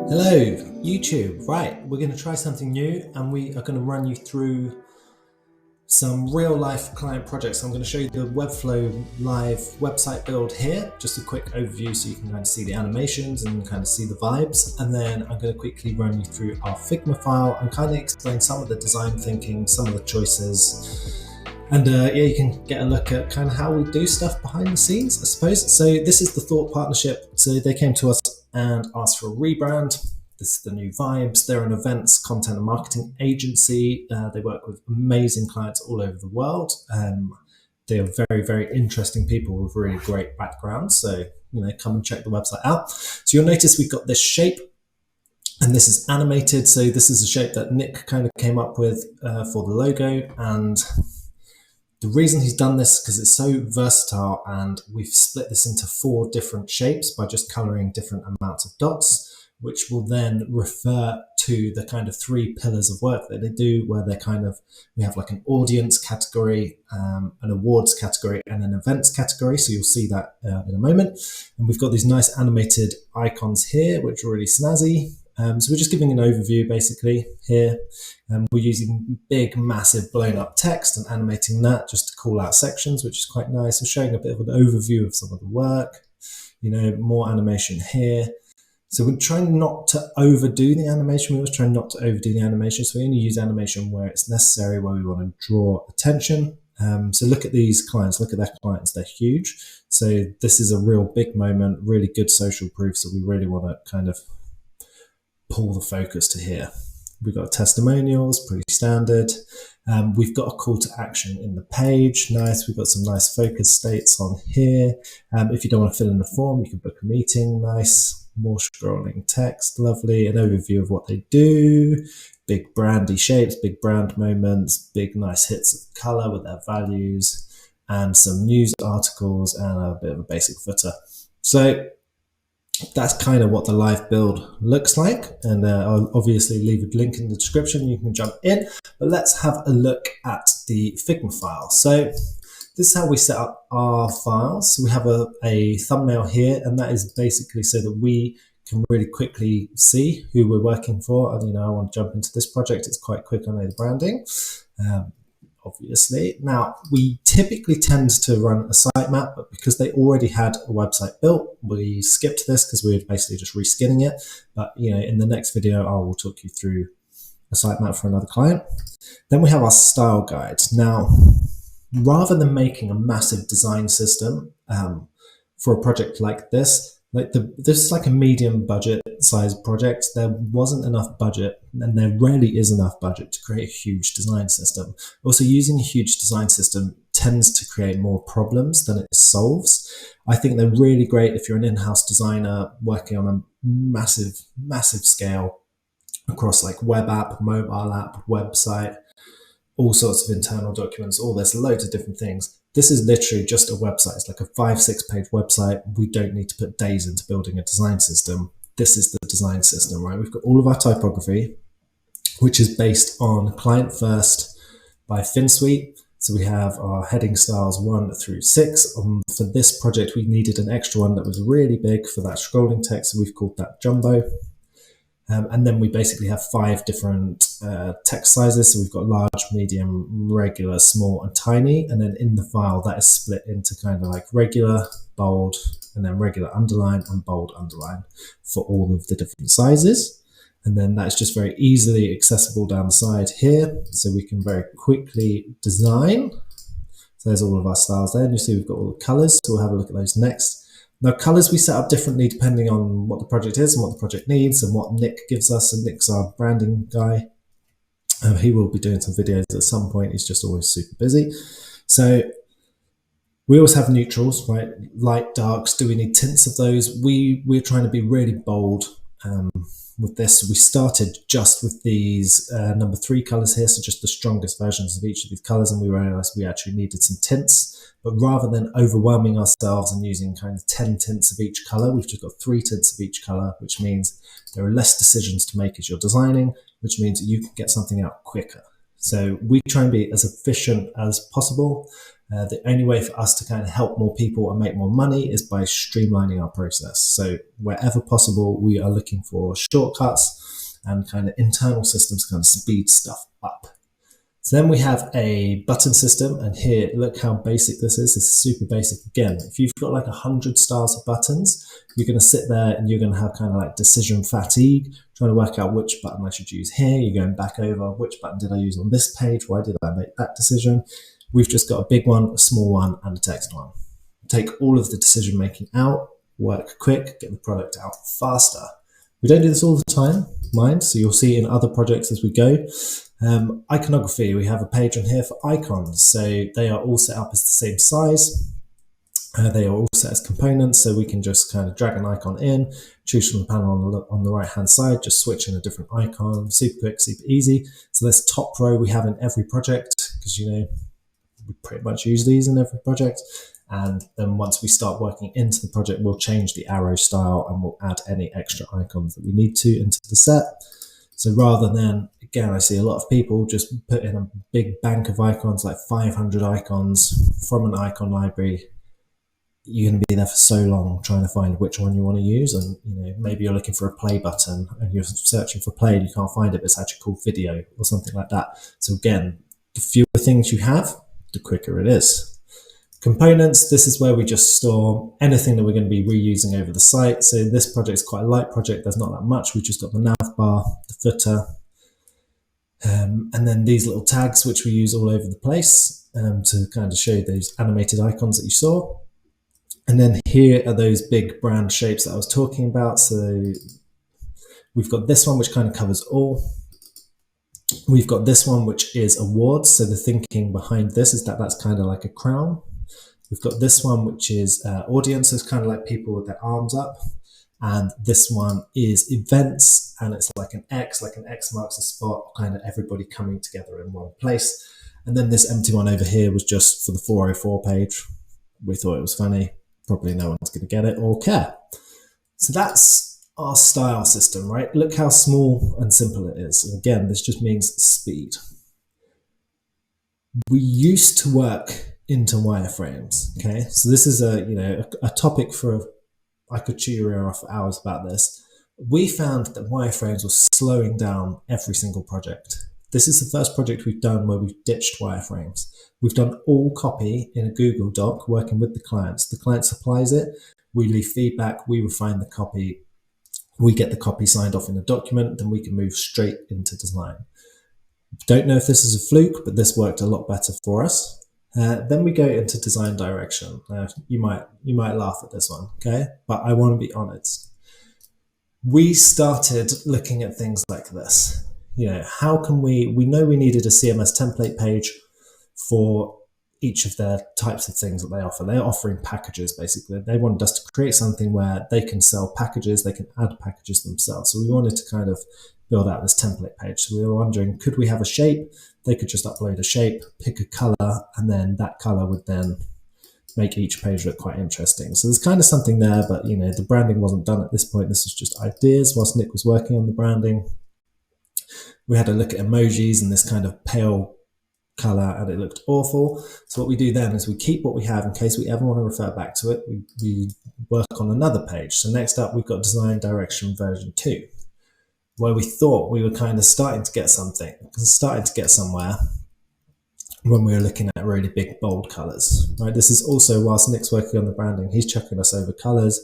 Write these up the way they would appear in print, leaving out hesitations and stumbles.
Hello, YouTube. Right, we're going to try something new and we are going to run you through some real life client projects. I'm going to show you the Webflow live website build here, just a quick overview so you can kind of see the animations and kind of see the vibes. And then I'm going to quickly run you through our Figma file and kind of explain some of the design thinking, some of the choices. And yeah, you can get a look at kind of how we do stuff behind the scenes, I suppose. So this is the Thought Partnership. So they came to us and asked for a rebrand. This is the new vibes. They're an events, content and marketing agency. They work with amazing clients all over the world. They are very, very interesting people with really great backgrounds. So, come and check the website out. So you'll notice we've got this shape and this is animated. So this is a shape that Nick kind of came up with for the logo. And the reason he's done this is because it's so versatile, and we've split this into 4 different shapes by just coloring different amounts of dots, which will then refer to the kind of 3 pillars of work that they do, where we have like an audience category, an awards category, and an events category. So you'll see that in a moment. And we've got these nice animated icons here, which are really snazzy. So we're just giving an overview basically here. We're using big, massive, blown up text and animating that just to call out sections, which is quite nice. And showing a bit of an overview of some of the work, more animation here. So we're trying not to overdo the animation. We always try not to overdo the animation. So we only use animation where it's necessary, where we want to draw attention. So look at these clients, look at their clients, they're huge. So this is a real big moment, really good social proof. So we really want to kind of pull the focus to here. We've got testimonials, pretty standard. We've got a call to action in the page. Nice. We've got some nice focus states on here. If you don't want to fill in the form, you can book a meeting. Nice. More scrolling text. Lovely. An overview of what they do. Big brandy shapes, big brand moments, big nice hits of color with their values, and some news articles and a bit of a basic footer. So that's kind of what the live build looks like. And I'll obviously leave a link in the description. You can jump in, but let's have a look at the Figma file. So this is how we set up our files. So we have a thumbnail here, and that is basically so that we can really quickly see who we're working for. And, I want to jump into this project. It's quite quick. I know the branding. Obviously. Now, we typically tend to run a sitemap, but because they already had a website built, we skipped this because we were basically just reskinning it. But, in the next video, I will talk you through a sitemap for another client. Then we have our style guide. Now, rather than making a massive design system for a project like this, this is like a medium budget size project. There wasn't enough budget, and there rarely is enough budget to create a huge design system. Also, using a huge design system tends to create more problems than it solves. I think they're really great if you're an in-house designer working on a massive, massive scale across like web app, mobile app, website, all sorts of internal documents, all this, loads of different things. This is literally just a website. It's like a 5-6 page website. We don't need to put days into building a design system. This is the design system, right? We've got all of our typography, which is based on Client First by FinSuite. So we have our heading styles 1 through 6. For this project, we needed an extra one that was really big for that scrolling text. So we've called that Jumbo. And then we basically have 5 different text sizes. So we've got large, medium, regular, small, and tiny. And then in the file, that is split into kind of like regular, bold, and then regular underline and bold underline for all of the different sizes. And then that's just very easily accessible down the side here. So we can very quickly design. So there's all of our styles there. And you see we've got all the colors. So we'll have a look at those next. Now, colors we set up differently depending on what the project is and what the project needs and what Nick gives us. And Nick's our branding guy. He will be doing some videos at some point. He's just always super busy. So we always have neutrals, right? Light, darks. Do we need tints of those? We're trying to be really bold with this. We started just with these number 3 colors here. So just the strongest versions of each of these colors. And we realized we actually needed some tints. But rather than overwhelming ourselves and using kind of 10 tints of each color, we've just got 3 tints of each color, which means there are less decisions to make as you're designing, which means that you can get something out quicker. So we try and be as efficient as possible. The only way for us to kind of help more people and make more money is by streamlining our process. So wherever possible, we are looking for shortcuts and kind of internal systems to kind of speed stuff up. So then we have a button system, and here, look how basic this is. This is super basic. Again, if you've got like 100 styles of buttons, you're going to sit there and you're going to have kind of like decision fatigue, trying to work out which button I should use here. You're going back over, which button did I use on this page? Why did I make that decision? We've just got a big one, a small one, and a text one. Take all of the decision making out, work quick, get the product out faster. We don't do this all the time, mind, so you'll see in other projects as we go. Iconography, we have a page on here for icons. So they are all set up as the same size. They are all set as components, so we can just kind of drag an icon in, choose from the panel on the right hand side, just switch in a different icon, super quick, super easy. So this top row we have in every project, because we pretty much use these in every project. And then once we start working into the project, we'll change the arrow style and we'll add any extra icons that we need to into the set. So rather than, again, I see a lot of people just put in a big bank of icons, like 500 icons from an icon library. You're going to be there for so long trying to find which one you want to use. And maybe you're looking for a play button and you're searching for play and you can't find it, but it's actually called video or something like that. So again, the fewer things you have, the quicker it is. Components, this is where we just store anything that we're going to be reusing over the site. So this project is quite a light project. There's not that much. We've just got the nav bar, the footer, and then these little tags, which we use all over the place to kind of show those animated icons that you saw. And then here are those big brand shapes that I was talking about. So we've got this one, which kind of covers all. We've got this one, which is awards. So the thinking behind this is that that's kind of like a crown. We've got this one, which is audience. It's kind of like people with their arms up. And this one is events. And it's like an X marks a spot, kind of everybody coming together in one place. And then this empty one over here was just for the 404 page. We thought it was funny. Probably no one's going to get it or care. So that's our style system, right? Look how small and simple it is. And again, this just means speed. We used to work into wireframes. Okay, so this is a topic for I could chew your ear off for hours about this. We found that wireframes were slowing down every single project. This is the first project we've done where we've ditched wireframes. We've done all copy in a Google Doc working with the clients. The client supplies it, we leave feedback, we refine the copy, we get the copy signed off in a document, then we can move straight into design. Don't know if this is a fluke, but this worked a lot better for us. Then we go into design direction. You might laugh at this one, okay? But I want to be honest. We started looking at things like this. How can we know we needed a CMS template page for each of their types of things that they offer. They're offering packages, basically. They wanted us to create something where they can sell packages, they can add packages themselves. So we wanted to kind of build out this template page. So we were wondering, could we have a shape? They could just upload a shape, pick a color, and then that color would then make each page look quite interesting. So there's kind of something there, but the branding wasn't done at this point. This was just ideas whilst Nick was working on the branding. We had a look at emojis and this kind of pale color, and it looked awful. So what we do then is we keep what we have in case we ever want to refer back to it. We work on another page. So next up, we've got design direction version 2, where we thought we were kind of starting to get somewhere when we were looking at really big, bold colors, right? This is also, whilst Nick's working on the branding, he's chucking us over colors.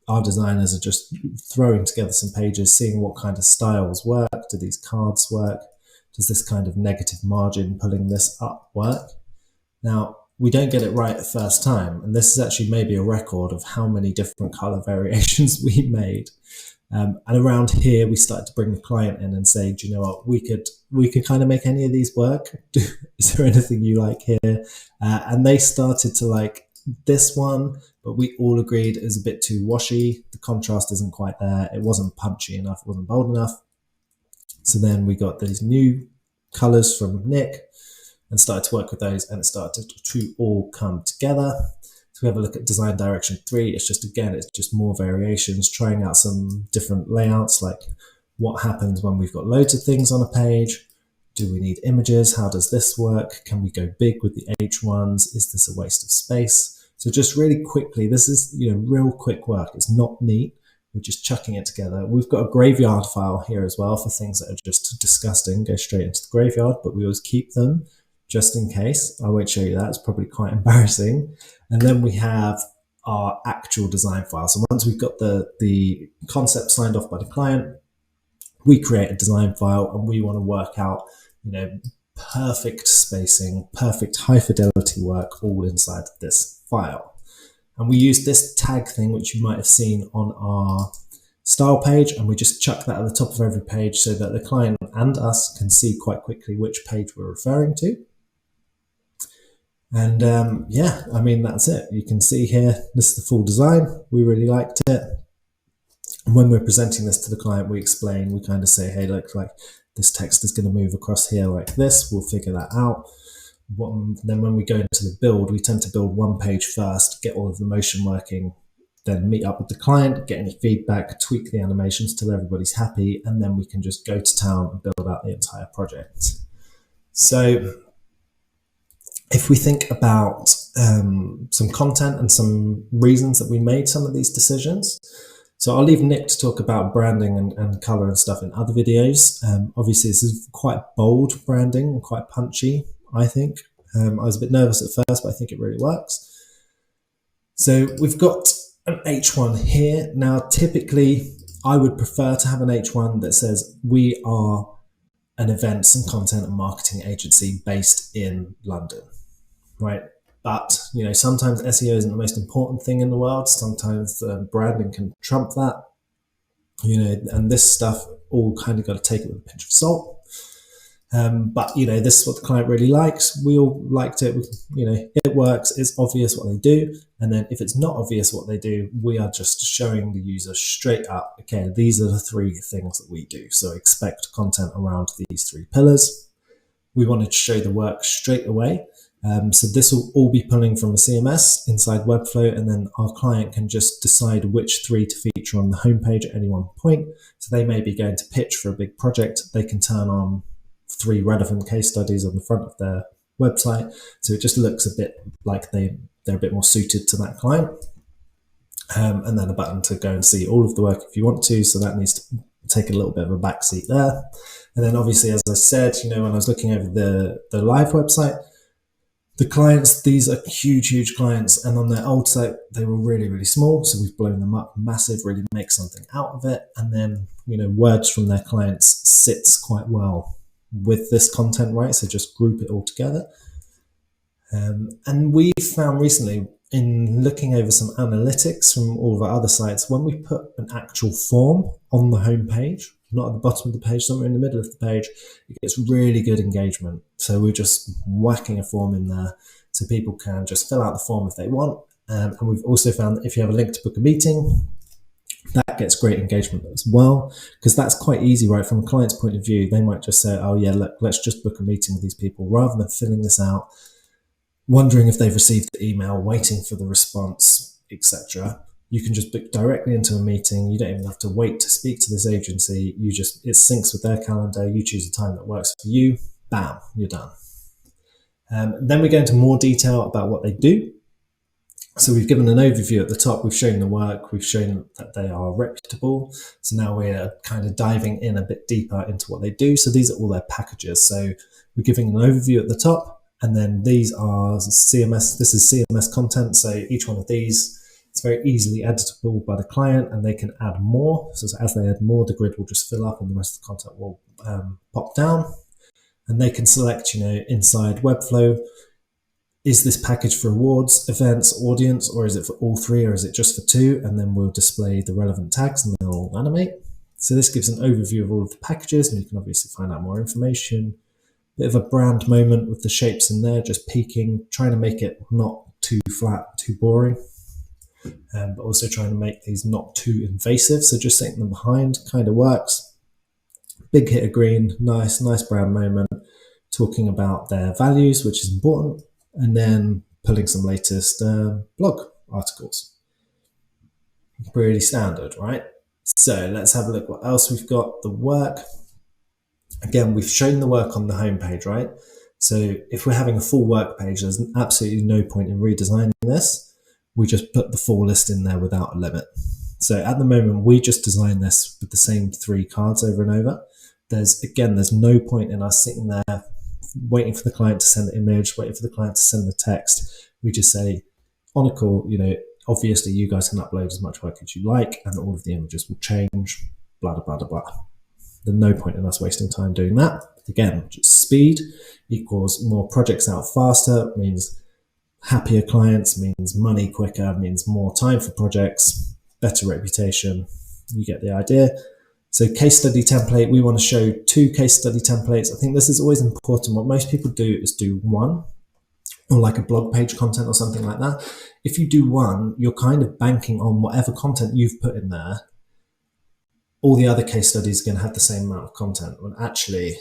Our designers are just throwing together some pages, seeing what kind of styles work. Do these cards work? Does this kind of negative margin pulling this up work? Now, we don't get it right the first time, and this is actually maybe a record of how many different color variations we made. And around here, we started to bring the client in and say, do you know what, we could kind of make any of these work. Is there anything you like here? And they started to like this one, but we all agreed it was a bit too washy. The contrast isn't quite there. It wasn't punchy enough. It wasn't bold enough. So then we got these new colors from Nick and started to work with those, and it started to all come together. So we have a look at design direction 3. It's just more variations, trying out some different layouts, like what happens when we've got loads of things on a page, Do we need images? How does this work? Can we go big with the H1s? Is this a waste of space? So just really quickly, this is real quick work. It's not neat. We're just chucking it together. We've got a graveyard file here as well for things that are just disgusting, go straight into the graveyard, but we always keep them just in case. I won't show you that, it's probably quite embarrassing. And then we have our actual design file. So once we've got the concept signed off by the client, we create a design file and we want to work out, perfect spacing, perfect high fidelity work all inside this file. And we use this tag thing, which you might have seen on our style page, and we just chuck that at the top of every page so that the client and us can see quite quickly which page we're referring to. And that's it. You can see here, this is the full design. We really liked it. And when we're presenting this to the client, we explain, we kind of say, hey, look, like this text is going to move across here like this. We'll figure that out. Then when we go into the build, we tend to build one page first, get all of the motion working, then meet up with the client, get any feedback, tweak the animations till everybody's happy, and then we can just go to town and build out the entire project. So if we think about some content and some reasons that we made some of these decisions, so I'll leave Nick to talk about branding and color and stuff in other videos. Obviously, this is quite bold branding and quite punchy, I think. I was a bit nervous at first, but I think it really works. So we've got an H1 here. Now, typically, I would prefer to have an H1 that says we are an events and content and marketing agency based in London, right? But, sometimes SEO isn't the most important thing in the world. Sometimes branding can trump that, and this stuff all kind of got to take it with a pinch of salt. But this is what the client really likes. We all liked it. It works. It's obvious what they do. And then if it's not obvious what they do, we are just showing the user straight up, okay, these are the three things that we do. So expect content around these three pillars. We wanted to show the work straight away. So this will all be pulling from a CMS inside Webflow, and then our client can just decide which three to feature on the homepage at any one point. So they may be going to pitch for a big project. They can turn on 3 relevant case studies on the front of their website. So it just looks a bit like they're a bit more suited to that client. And then a button to go and see all of the work if you want to. So that needs to take a little bit of a backseat there. And then obviously, as I said, when I was looking over the live website, the clients, these are huge clients, and on their old site, they were really, really small. So we've blown them up massive, really make something out of it. And then, words from their clients sits quite well with this content, right? So just group it all together. And we found recently, in looking over some analytics from all of our other sites, when we put an actual form on the homepage, not at the bottom of the page, somewhere in the middle of the page, it gets really good engagement. So we're just whacking a form in there so people can just fill out the form if they want. And we've also found that if you have a link to book a meeting, that gets great engagement as well, because that's quite easy, right? From a client's point of view, they might just say, oh yeah, look, let's just book a meeting with these people, rather than filling this out, wondering if they've received the email, waiting for the response, etc. You can just book directly into a meeting. You don't even have to wait to speak to this agency. It syncs with their calendar. You choose a time that works for you. Bam, you're done. Then we go into more detail about what they do. So we've given an overview at the top. We've shown the work. We've shown that they are reputable. So now we're kind of diving in a bit deeper into what they do. So these are all their packages. So we're giving an overview at the top, and then these are CMS. This is CMS content. So each one of these, it's very easily editable by the client, and they can add more. So as they add more, the grid will just fill up and the rest of the content will pop down. And they can select, inside Webflow, is this package for awards, events, audience, or is it for all three, or is it just for 2? And then we'll display the relevant tags and they'll animate. So this gives an overview of all of the packages, and you can obviously find out more information. Bit of a brand moment with the shapes in there, just peaking, trying to make it not too flat, too boring. But also trying to make these not too invasive. So just setting them behind kind of works. Big hit of green, nice brand moment, talking about their values, which is important, and then pulling some latest blog articles. Pretty standard, right? So let's have a look what else we've got. The work. Again, we've shown the work on the homepage, right? So if we're having a full work page, there's absolutely no point in redesigning this. We just put the full list in there without a limit. So at the moment, we just design this with the same 3 cards over and over. There's no point in us sitting there waiting for the client to send the image, waiting for the client to send the text. We just say, on a call, obviously you guys can upload as much work as you like and all of the images will change, blah, blah, blah, blah. There's no point in us wasting time doing that. Again, just speed equals more projects out faster, means happier clients, means money quicker, means more time for projects, better reputation. You get the idea. So case study template, we want to show 2 case study templates. I think this is always important. What most people do is do 1, or like a blog page content or something like that. If you do 1, you're kind of banking on whatever content you've put in there. All the other case studies are going to have the same amount of content. When actually,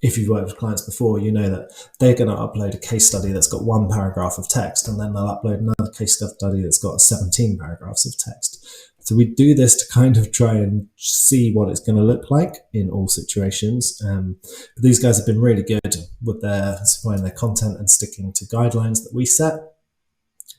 if you've worked with clients before, you know that they're going to upload a case study that's got 1 paragraph of text, and then they'll upload another case study that's got 17 paragraphs of text. So we do this to kind of try and see what it's going to look like in all situations. But these guys have been really good with supplying their content and sticking to guidelines that we set,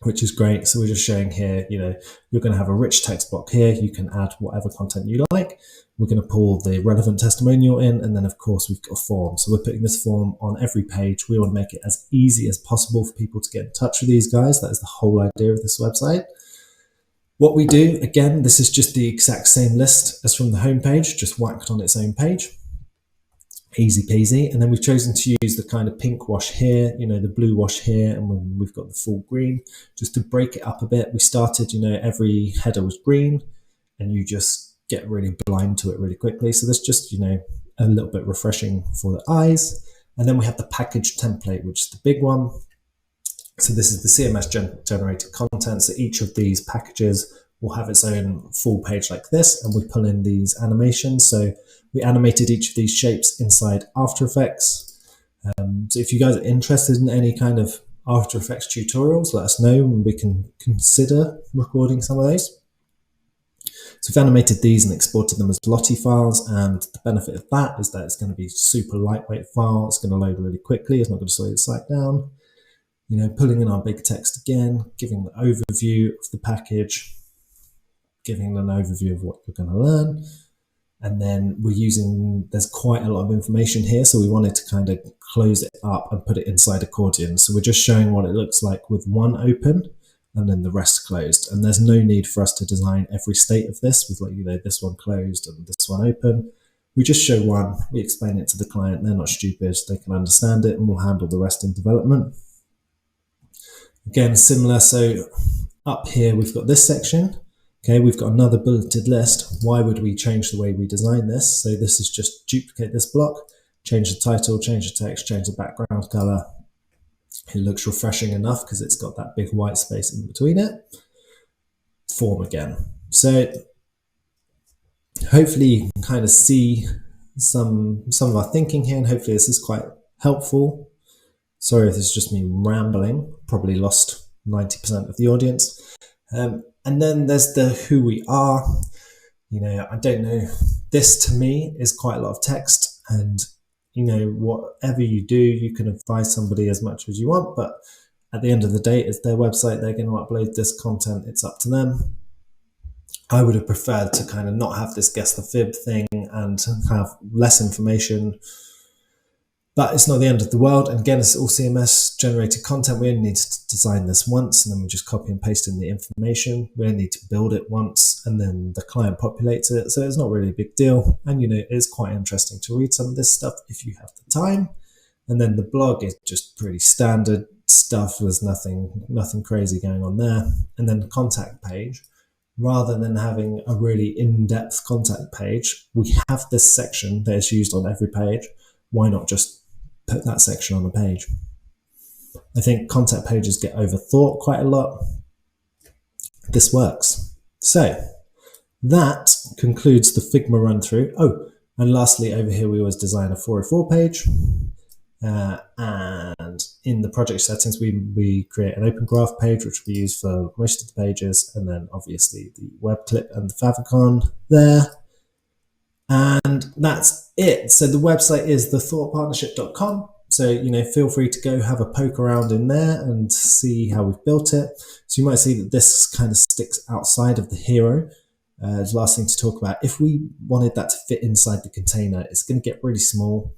which is great. So we're just showing here, you're going to have a rich text block here. You can add whatever content you like. We're going to pull the relevant testimonial in, and then of course we've got a form. So we're putting this form on every page. We want to make it as easy as possible for people to get in touch with these guys. That is the whole idea of this website. What we do, again, this is just the exact same list as from the homepage, just whacked on its own page. Easy peasy. And then we've chosen to use the kind of pink wash here, the blue wash here, and we've got the full green, just to break it up a bit. We started, every header was green, and you just get really blind to it really quickly. So that's just, a little bit refreshing for the eyes. And then we have the package template, which is the big one. So this is the CMS generated content. So each of these packages will have its own full page like this, and we pull in these animations. So we animated each of these shapes inside After Effects. So if you guys are interested in any kind of After Effects tutorials, let us know and we can consider recording some of those. So we've animated these and exported them as Lofi files, and the benefit of that is that it's going to be super lightweight file. It's going to load really quickly. It's not going to slow the site down. Pulling in our big text again, giving the overview of the package, giving an overview of what you're going to learn. And then there's quite a lot of information here, so we wanted to kind of close it up and put it inside accordion. So we're just showing what it looks like with 1 open and then the rest closed. And there's no need for us to design every state of this with this one closed and this one open. We just show 1, we explain it to the client. They're not stupid, they can understand it, and we'll handle the rest in development. Again, similar. So up here, we've got this section. Okay, we've got another bulleted list. Why would we change the way we design this? So this is just duplicate this block, change the title, change the text, change the background color. It looks refreshing enough because it's got that big white space in between it. Form again. So hopefully you can kind of see some of our thinking here, and hopefully this is quite helpful. Sorry if this is just me rambling, probably lost 90% of the audience. And then there's the who we are. I don't know. This to me is quite a lot of text, and whatever you do, you can advise somebody as much as you want, but at the end of the day, it's their website. They're going to upload this content. It's up to them. I would have preferred to kind of not have this guess the fib thing and have less information. But it's not the end of the world. And again, it's all CMS generated content. We only need to design this once, and then we just copy and paste in the information. We only need to build it once, and then the client populates it. So it's not really a big deal. And it's quite interesting to read some of this stuff if you have the time. And then the blog is just pretty standard stuff. There's nothing crazy going on there. And then the contact page, rather than having a really in-depth contact page, we have this section that is used on every page. Why not just put that section on the page? I think contact pages get overthought quite a lot. This works. So that concludes the Figma run through. Oh, and lastly, over here we always design a 404 page. And in the project settings, we create an open graph page, which we use for most of the pages. And then obviously the web clip and the favicon there. And that's it. So the website is thethoughtpartnership.com. So, feel free to go have a poke around in there and see how we've built it. So you might see that this kind of sticks outside of the hero. The last thing to talk about, if we wanted that to fit inside the container, it's going to get really small.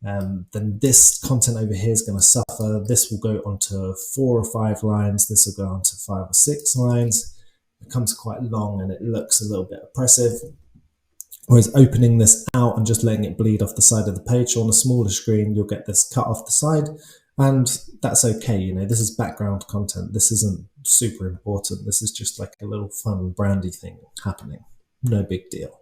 Then this content over here is going to suffer. This will go onto 4 or 5 lines. This will go onto 5 or 6 lines. It becomes quite long and it looks a little bit oppressive. Whereas opening this out and just letting it bleed off the side of the page, so on a smaller screen, you'll get this cut off the side, and that's okay. This is background content. This isn't super important. This is just like a little fun brandy thing happening. No big deal.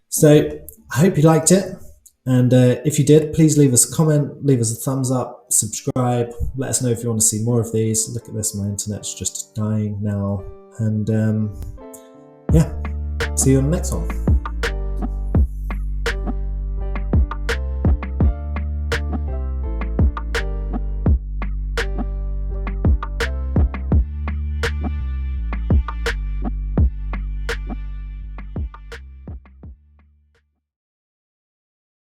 So I hope you liked it. And if you did, please leave us a comment, leave us a thumbs up, subscribe. Let us know if you want to see more of these. Look at this, my internet's just dying now. And yeah, see you on the next one.